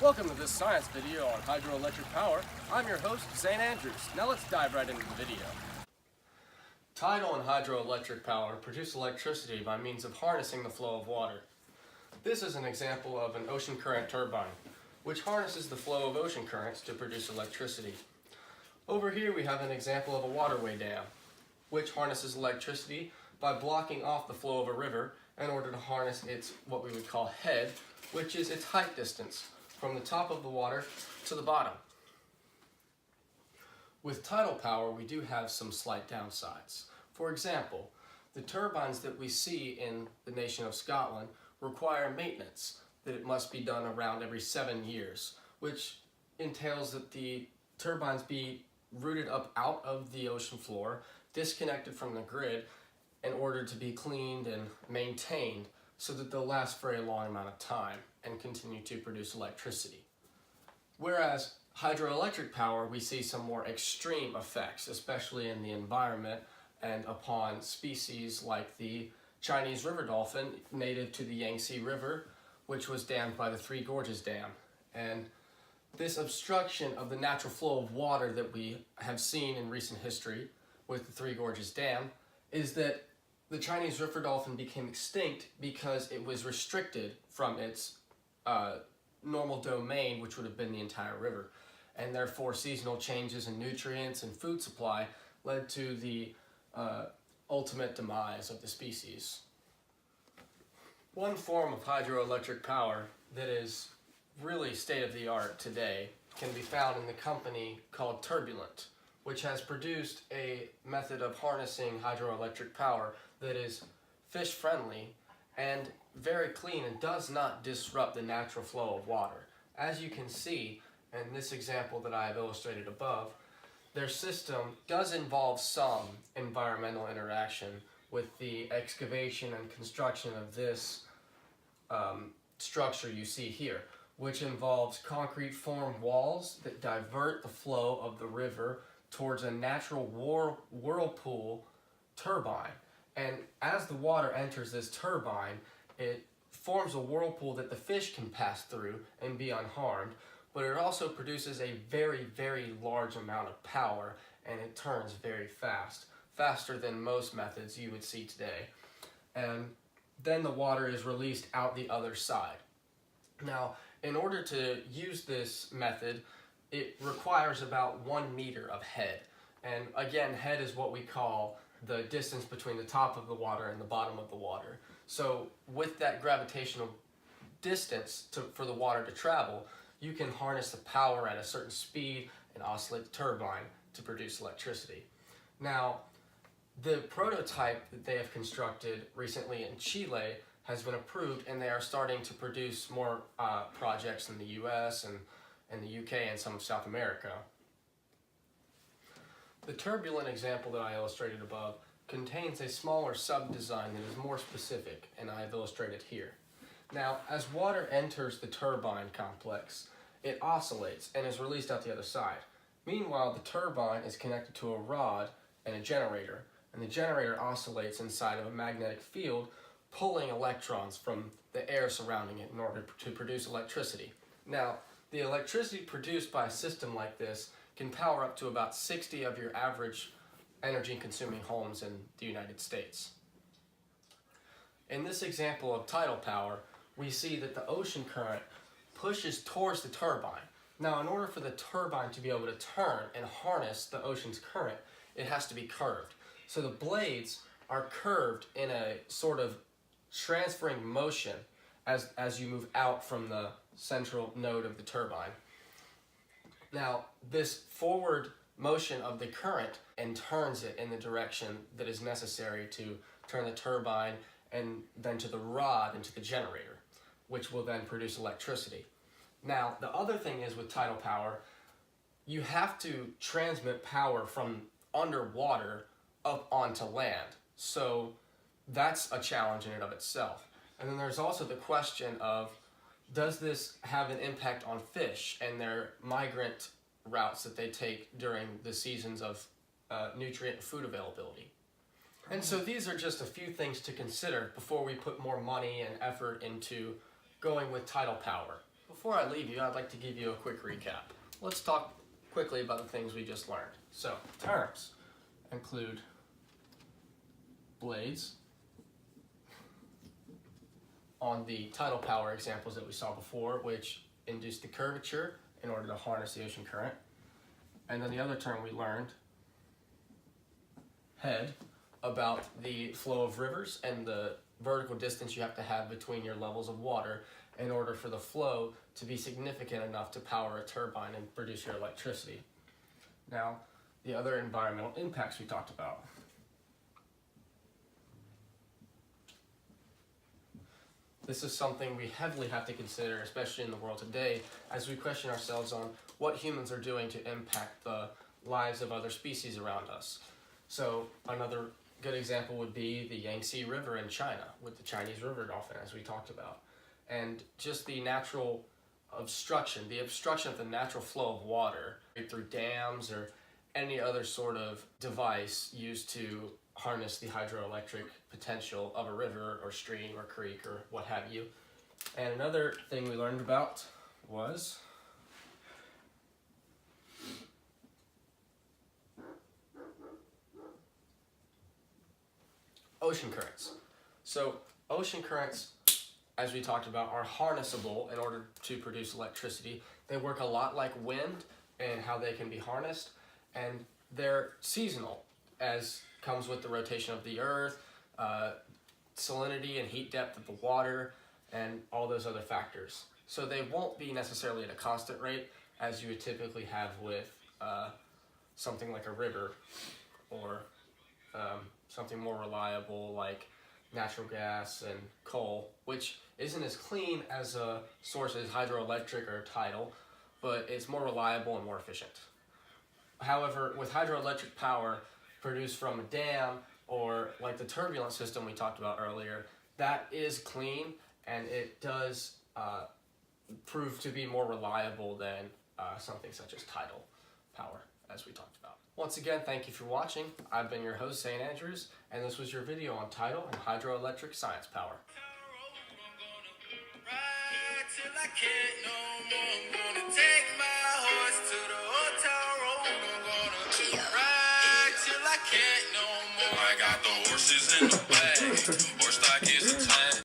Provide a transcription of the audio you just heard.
Welcome to this science video on hydroelectric power. I'm your host, Zane Andrews. Now let's dive right into the video. Tidal and hydroelectric power produce electricity by means of harnessing the flow of water. This is an example of an ocean current turbine, which harnesses the flow of ocean currents to produce electricity. Over here we have an example of a waterway dam, which harnesses electricity by blocking off the flow of a river in order to harness its what we would call head, which is its height distance from the top of the water to the bottom. With tidal power, we do have some slight downsides. For example, the turbines that we see in the nation of Scotland require maintenance, that it must be done around every 7 years, which entails that the turbines be rooted up out of the ocean floor, disconnected from the grid, in order to be cleaned and maintained so that they'll last for a long amount of time and continue to produce electricity. Whereas hydroelectric power, we see some more extreme effects, especially in the environment and upon species like the Chinese river dolphin native to the Yangtze River, which was dammed by the Three Gorges Dam. And this obstruction of the natural flow of water that we have seen in recent history with the Three Gorges Dam is that the Chinese river dolphin became extinct because it was restricted from its normal domain, which would have been the entire river. And therefore seasonal changes in nutrients and food supply led to the ultimate demise of the species. One form of hydroelectric power that is really state-of-the-art today can be found in the company called Turbulent, which has produced a method of harnessing hydroelectric power that is fish-friendly and very clean and does not disrupt the natural flow of water. As you can see in this example that I have illustrated above, their system does involve some environmental interaction with the excavation and construction of this structure you see here, which involves concrete formed walls that divert the flow of the river towards a natural whirlpool turbine. And as the water enters this turbine, it forms a whirlpool that the fish can pass through and be unharmed, but it also produces a very, very large amount of power, and it turns very fast, faster than most methods you would see today. And then the water is released out the other side. Now, in order to use this method, it requires about 1 meter of head. And again, head is what we call the distance between the top of the water and the bottom of the water. So with that gravitational distance for the water to travel, you can harness the power at a certain speed and oscillate the turbine to produce electricity. Now, the prototype that they have constructed recently in Chile has been approved, and they are starting to produce more projects in the US and in the UK and some of South America. The turbulent example that I illustrated above contains a smaller sub-design that is more specific, and I have illustrated here. Now, as water enters the turbine complex, it oscillates and is released out the other side. Meanwhile, the turbine is connected to a rod and a generator, and the generator oscillates inside of a magnetic field, pulling electrons from the air surrounding it in order to produce electricity. Now, the electricity produced by a system like this can power up to about 60 of your average energy-consuming homes in the United States. In this example of tidal power, we see that the ocean current pushes towards the turbine. Now, in order for the turbine to be able to turn and harness the ocean's current, it has to be curved. So the blades are curved in a sort of transferring motion as you move out from the central node of the turbine. Now, this forward motion of the current and turns it in the direction that is necessary to turn the turbine and then to the rod and to the generator, which will then produce electricity. Now, the other thing is with tidal power, you have to transmit power from underwater up onto land. So that's a challenge in and of itself. And then there's also the question of, does this have an impact on fish and their migrant routes that they take during the seasons of nutrient and food availability? And so these are just a few things to consider before we put more money and effort into going with tidal power. Before I leave you, I'd like to give you a quick recap. Let's talk quickly about the things we just learned. So, terms include blades on the tidal power examples that we saw before, which induce the curvature in order to harness the ocean current. And then the other term we learned, head, about the flow of rivers and the vertical distance you have to have between your levels of water in order for the flow to be significant enough to power a turbine and produce your electricity. Now, the other environmental impacts we talked about. This is something we heavily have to consider, especially in the world today, as we question ourselves on what humans are doing to impact the lives of other species around us. So another good example would be the Yangtze River in China with the Chinese river dolphin, as we talked about. And just the natural obstruction of the natural flow of water through dams or any other sort of device used to harness the hydroelectric potential of a river or stream or creek or what have you. And another thing we learned about was ocean currents. So ocean currents, as we talked about, are harnessable in order to produce electricity. They work a lot like wind and how they can be harnessed, and they're seasonal, as comes with the rotation of the earth, salinity and heat depth of the water, and all those other factors. So they won't be necessarily at a constant rate as you would typically have with something like a river or something more reliable like natural gas and coal, which isn't as clean as a source as hydroelectric or tidal, but it's more reliable and more efficient. However, with hydroelectric power produced from a dam or like the turbulent system we talked about earlier, that is clean and it does prove to be more reliable than something such as tidal power, as we talked about. Once again, thank you for watching. I've been your host, St. Andrews, and this was your video on tidal and hydroelectric science power. I got the horses in the back.